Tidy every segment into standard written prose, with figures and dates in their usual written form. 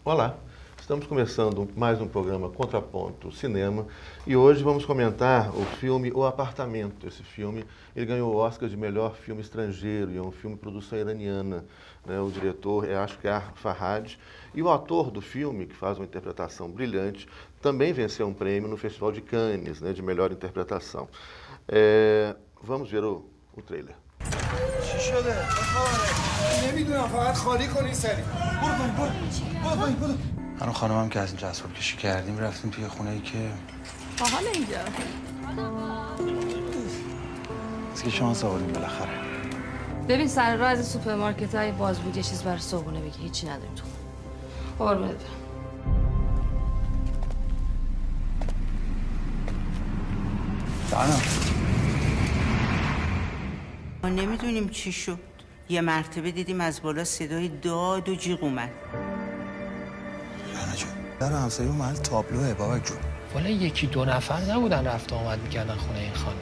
Olá, estamos começando mais um programa Contraponto Cinema e hoje vamos comentar o filme O Apartamento. Esse filme ele ganhou o Oscar de melhor filme estrangeiro e é um filme de produção iraniana. Né? O diretor é Asghar Farhadi e o ator do filme, que faz uma interpretação brilhante, também venceu um prêmio no Festival de Cannes, né, de melhor interpretação. Vamos ver o trailer. چی شده؟ چه خبره؟ نمیدونم فقط خالی کنی سری. برو. من و خانمم که از اینجا اسباب کشی کردیم رفتیم توی خونه ای که باحال اینجا. از که شانس آوردیم بالاخره. ببین سر راه از سوپرمارکت های باز بود یه چیز برای صبحونه بگی هیچی نداریم تو. قربونت برم. جانم ما نمیدونیم چی شد. یه مرتبه دیدیم از بالا صدای داد و جیغ اومد. رنا جون در همسایه اون محل تابلوه بابک جون. والا یکی دو نفر نبودن رفت آمد میکردن خونه این خانم.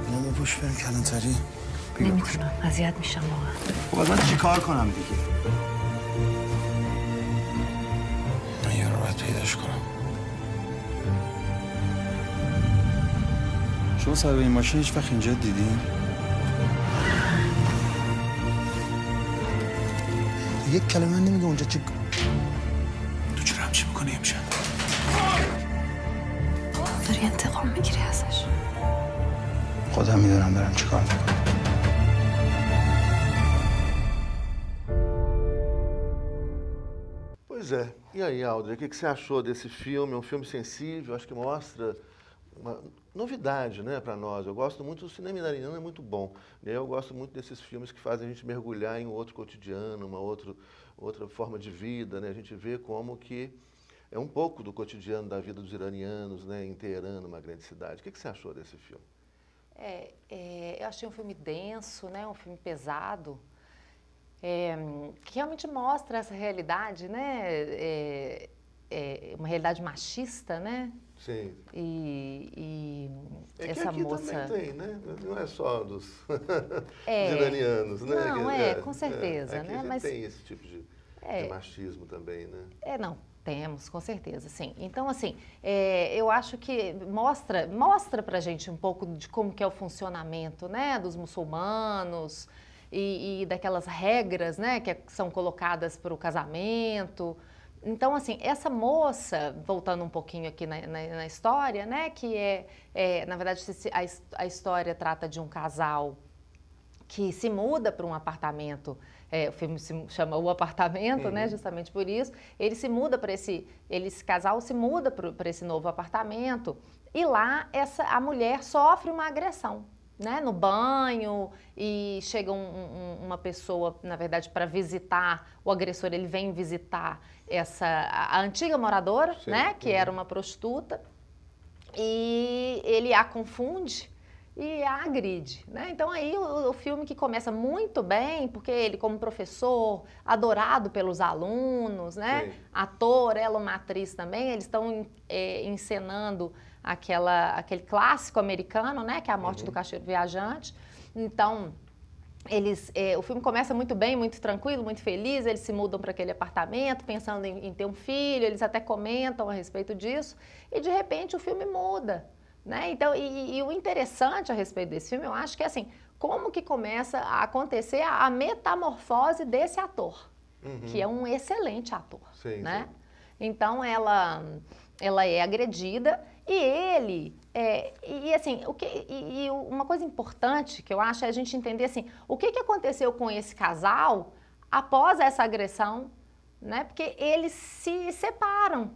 اینو بپوش بریم کلانتری. نمیتونم اذیت میشم واقعا. خب من چی کار کنم دیگه؟ من یه رو باید پیداش کنم. شما صاحب این ماشین هیچ وقت اینجا دیدین؟ یک کلمه نمیگه اونجا چی؟ تو چرا همچی میکنی امشب؟ داری انتقام میگیری ازش. خودم میدونم دارم چی کار میکنم. Pois é. E aí, Aldrin, o que você achou desse filme? É um filme sensível, acho que mostra uma novidade, né, para nós. Eu gosto muito, o cinema iraniano é muito bom. E aí eu gosto muito desses filmes que fazem a gente mergulhar em um outro cotidiano, uma outra forma de vida, né? A gente vê como que é um pouco do cotidiano da vida dos iranianos, né, em Teherã, numa grande cidade. O que você achou desse filme? Eu achei um filme denso, né? Um filme pesado, que realmente mostra essa realidade, né? Uma realidade machista, né? Sim. E É que essa aqui moça... também tem, né? Não é só dos, dos iranianos, né? Não, com certeza, aqui né? A gente Mas tem esse tipo de machismo também, né? Não, temos, com certeza, sim. Então, assim, eu acho que mostra pra gente um pouco de como que é o funcionamento, né, dos muçulmanos e daquelas regras, né, que são colocadas para o casamento. Então, assim, essa moça, voltando um pouquinho aqui na história, né, que na verdade, a história trata de um casal que se muda para um apartamento, o filme se chama O Apartamento, né, justamente por isso, esse casal se muda para esse novo apartamento e lá a mulher sofre uma agressão, né, no banho e chega uma pessoa, na verdade, para visitar, o agressor ele vem visitar a antiga moradora, sim, né, que era uma prostituta e ele a confunde e a agride, né? Então aí o filme que começa muito bem, porque ele como professor, adorado pelos alunos, né? Sim. Ator, ela uma atriz também, eles estão encenando aquele clássico americano, né? Que é A Morte do Caixeiro Viajante. Então, o filme começa muito bem, muito tranquilo, muito feliz, eles se mudam para aquele apartamento, pensando em ter um filho, eles até comentam a respeito disso, e de repente o filme muda. Né? Então, e o interessante a respeito desse filme, eu acho que é assim, como que começa a acontecer a metamorfose desse ator, que é um excelente ator, sim, né? Sim. Então, ela é agredida e ele, assim, uma coisa importante que eu acho é a gente entender assim, o que aconteceu com esse casal após essa agressão, né? Porque eles se separam.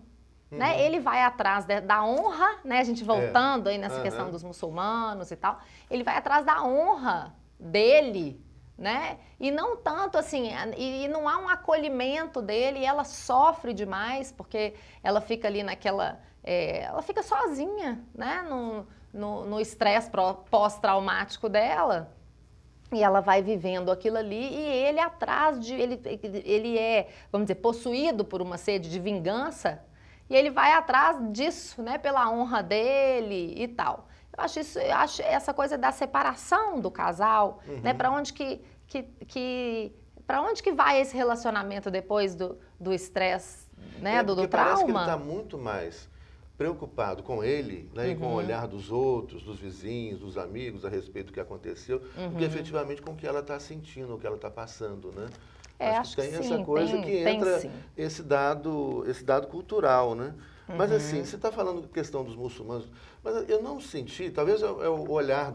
Né? Ele vai atrás da honra, né? A gente voltando aí nessa questão dos muçulmanos e tal, ele vai atrás da honra dele, né? E não tanto assim, e não há um acolhimento dele, e ela sofre demais, porque ela fica ali ela fica sozinha, né? No estresse pós-traumático dela. E ela vai vivendo aquilo ali e ele atrás ele é, vamos dizer, possuído por uma sede de vingança. E ele vai atrás disso, né, pela honra dele e tal. Eu acho essa coisa da separação do casal, né, para onde para onde que vai esse relacionamento depois do estresse né, do Parece que ele trauma. está muito mais preocupado com ele, né, e com o olhar dos outros, dos vizinhos, dos amigos a respeito do que aconteceu, do que efetivamente com o que ela está sentindo, o que ela está passando, né? Acho que tem sim, essa coisa tem- que tem entra sim. esse dado cultural, né? Mas assim, você está falando da questão dos muçulmanos, mas eu não senti, talvez é o olhar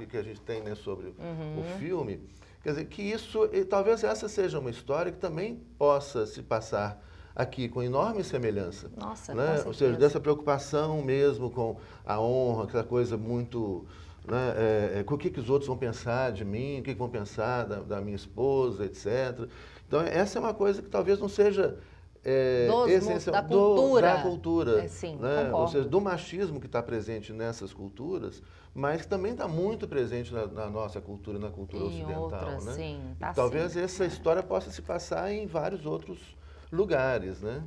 que a gente tem, né, sobre o filme, quer dizer, que isso, e talvez essa seja uma história que também possa se passar aqui com enorme semelhança. Nossa, né? com Ou seja, certeza. dessa preocupação mesmo com a honra, aquela coisa muito... Né, com o que os outros vão pensar de mim, o que vão pensar da minha esposa, etc. Então, essa é uma coisa que talvez não seja... essencial da cultura. da cultura, Sim, né? concordo. Ou seja, do machismo que está presente nessas culturas, mas que também está muito presente na nossa cultura, na cultura Em ocidental. outras, né? sim, tá Talvez sim. essa história possa se passar em vários outros lugares, né?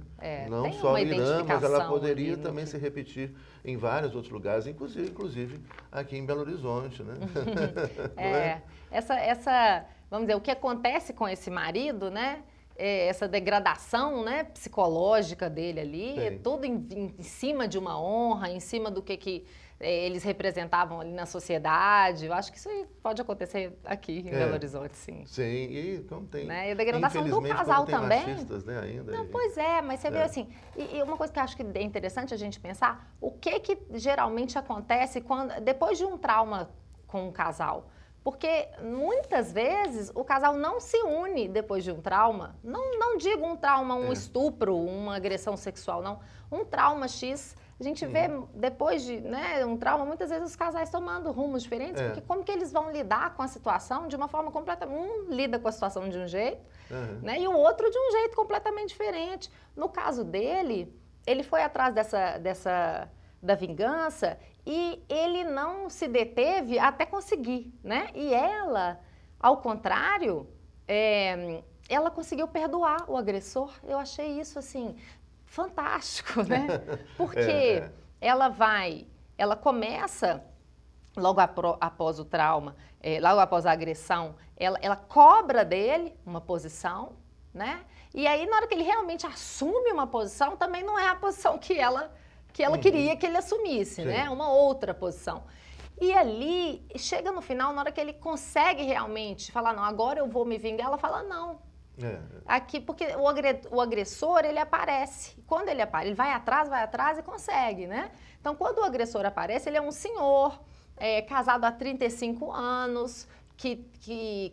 Não tem só uma no Irã, mas ela identificação poderia ali no também que- se repetir em vários outros lugares, inclusive aqui em Belo Horizonte, né? Não é? Vamos dizer, o que acontece com esse marido, né? Essa degradação, né, psicológica dele ali, Sim. tudo em cima de uma honra, em cima do que eles representavam ali na sociedade. Eu acho que isso aí pode acontecer aqui em Belo Horizonte, sim. Sim, e como tem... Né? E a degradação do infelizmente, casal como tem também. machistas, né, ainda. Não, pois é, mas você vê assim, e uma coisa que eu acho que é interessante a gente pensar, o que geralmente acontece depois de um trauma com um casal? Porque muitas vezes o casal não se une depois de um trauma. Não digo um trauma, um estupro, uma agressão sexual, não. Um trauma X. A gente vê depois de, né, um trauma, muitas vezes os casais tomando rumos diferentes, porque como que eles vão lidar com a situação de uma forma completamente... Um lida com a situação de um jeito, né, e o outro de um jeito completamente diferente. No caso dele, ele foi atrás da vingança e ele não se deteve até conseguir, né? E ela, ao contrário, ela conseguiu perdoar o agressor. Eu achei isso, assim, fantástico, né? Porque ela começa, logo após o trauma, logo após a agressão, ela cobra dele uma posição, né? E aí, na hora que ele realmente assume uma posição, também não é a posição que ela queria que ele assumisse, né? Uma outra posição. E ali, chega no final, na hora que ele consegue realmente falar, não, agora eu vou me vingar, ela fala, não. Aqui, porque o agressor, ele aparece. Quando ele aparece, ele vai atrás e consegue, né? Então, quando o agressor aparece, ele é um senhor, casado há 35 anos,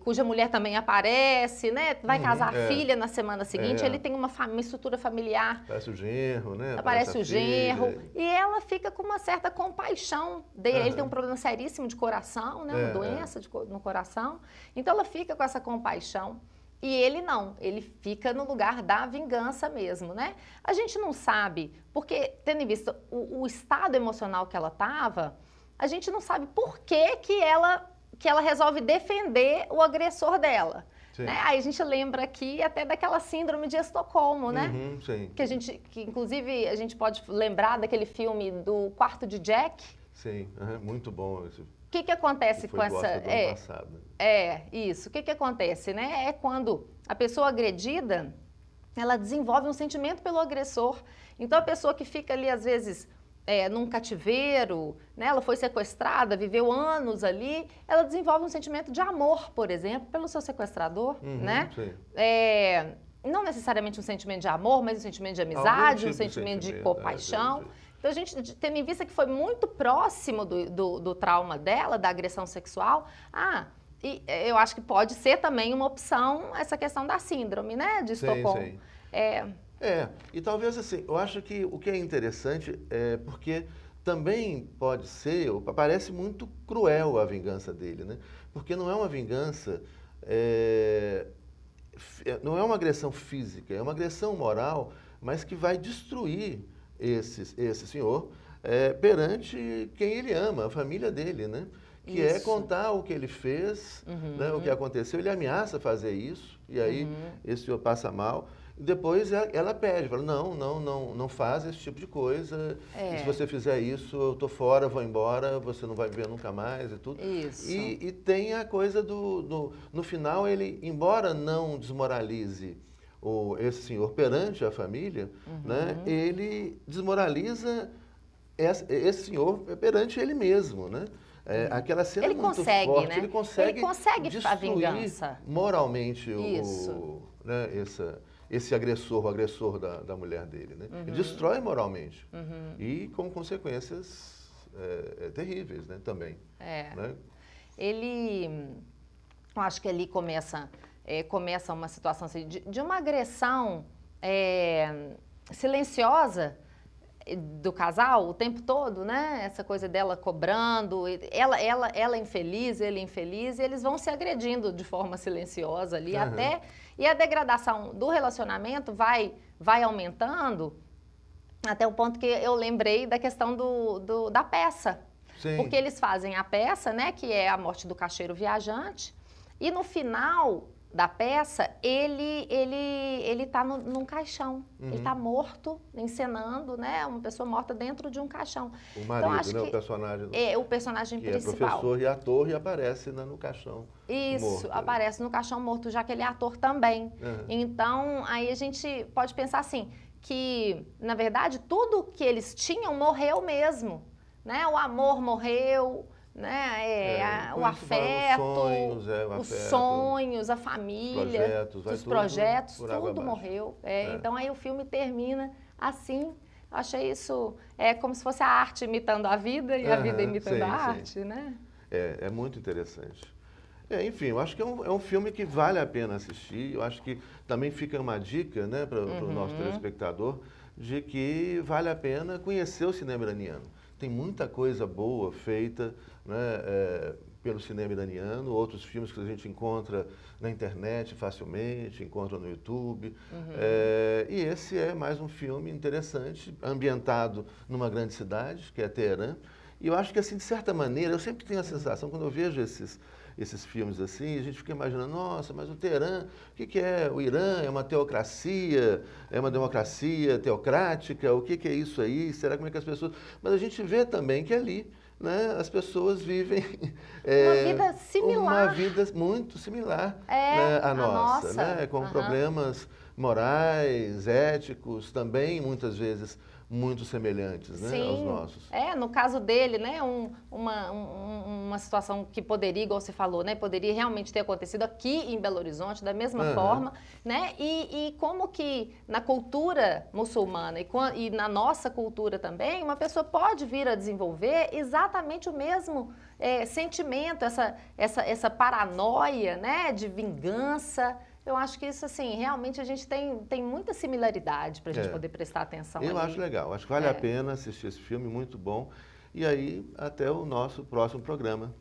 cuja mulher também aparece, né? Vai casar a filha na semana seguinte, ele tem uma estrutura familiar. Aparece o genro, né? Aparece o genro. filha. E ela fica com uma certa compaixão dele. Ele tem um problema seríssimo de coração, né? Uma doença no coração. Então ela fica com essa compaixão. E ele não, ele fica no lugar da vingança mesmo, né? A gente não sabe, porque tendo em vista o estado emocional que ela estava, a gente não sabe por que ela resolve defender o agressor dela. Né? Aí a gente lembra aqui até daquela síndrome de Estocolmo, né? Sim. Que inclusive a gente pode lembrar daquele filme do Quarto de Jack. Sim, muito bom esse. O que acontece com essa... Do ano passado. Isso. O que acontece, né? É quando a pessoa agredida, ela desenvolve um sentimento pelo agressor. Então, a pessoa que fica ali, às vezes, num cativeiro, né? Ela foi sequestrada, viveu anos ali, ela desenvolve um sentimento de amor, por exemplo, pelo seu sequestrador, né? Sim. Não necessariamente um sentimento de amor, mas um sentimento de amizade, um sentimento de compaixão. Então, a gente, tendo em vista que foi muito próximo do trauma dela, da agressão sexual, e eu acho que pode ser também uma opção essa questão da síndrome, né, de Estocolmo. Sim. E talvez assim, eu acho que o que é interessante é porque também pode ser, parece muito cruel a vingança dele, né? Porque não é uma vingança, não é uma agressão física, é uma agressão moral, mas que vai destruir esse senhor perante quem ele ama, a família dele, né? Que é contar o que ele fez, né, o que aconteceu. Ele ameaça fazer isso, e aí esse senhor passa mal. E depois ela pede, fala, não faz esse tipo de coisa. E se você fizer isso, eu tô fora, vou embora, você não vai me ver nunca mais e tudo. Isso. E tem a coisa no final, ele, embora não desmoralize esse senhor perante a família, né, ele desmoraliza esse senhor perante ele mesmo, né? Aquela cena Ele é muito consegue, forte, né? ele consegue a destruir vingança. moralmente Isso. né, esse agressor, o agressor da mulher dele, né? Ele destrói moralmente e com consequências terríveis, né, também. Né? Eu acho que ali começa uma situação assim, de uma agressão silenciosa do casal o tempo todo, né? Essa coisa dela cobrando, ela infeliz, ele infeliz, e eles vão se agredindo de forma silenciosa ali até, e a degradação do relacionamento vai aumentando até o ponto que eu lembrei da questão da peça. Sim. Porque eles fazem a peça, né, que é a morte do caixeiro viajante, e no final da peça, ele tá num caixão. Ele tá morto, encenando, né? Uma pessoa morta dentro de um caixão. O marido, né? O personagem. O personagem que principal. É professor e ator e aparece no caixão. Isso, morto, aparece no caixão morto, já que ele é ator também. Então, aí a gente pode pensar assim, que, na verdade, tudo que eles tinham morreu mesmo. Né? O amor morreu, né? O afeto, os sonhos, a família, os projetos, tudo morreu. Então aí o filme termina assim. Achei isso como se fosse a arte imitando a vida e a vida imitando a arte, né? É muito interessante. Enfim, eu acho que é um filme que vale a pena assistir. Eu acho que também fica uma dica, né, para o nosso telespectador, de que vale a pena conhecer o cinema iraniano. Tem muita coisa boa feita, né, pelo cinema iraniano, outros filmes que a gente encontra na internet facilmente, encontra no YouTube. E esse é mais um filme interessante, ambientado numa grande cidade, que é Teherã. E eu acho que, assim, de certa maneira, eu sempre tenho a sensação, quando eu vejo esses filmes assim, a gente fica imaginando, nossa, mas o Teherã, o que é? O Irã é uma teocracia, é uma democracia teocrática, o que é isso aí? Será como é que as pessoas... Mas a gente vê também que ali, né, as pessoas vivem... uma vida similar. Uma vida muito similar, né, à nossa. Né, com problemas morais, éticos, também muitas vezes muito semelhantes, né, aos nossos. No caso dele, né, uma situação que poderia, igual você falou, né, poderia realmente ter acontecido aqui em Belo Horizonte, da mesma forma, né, e como que na cultura muçulmana e na nossa cultura também, uma pessoa pode vir a desenvolver exatamente o mesmo sentimento, essa paranoia, né, de vingança. Eu acho que isso, assim, realmente a gente tem muita similaridade para a gente poder prestar atenção. Eu acho legal, acho que vale a pena assistir esse filme, muito bom. E aí, até o nosso próximo programa.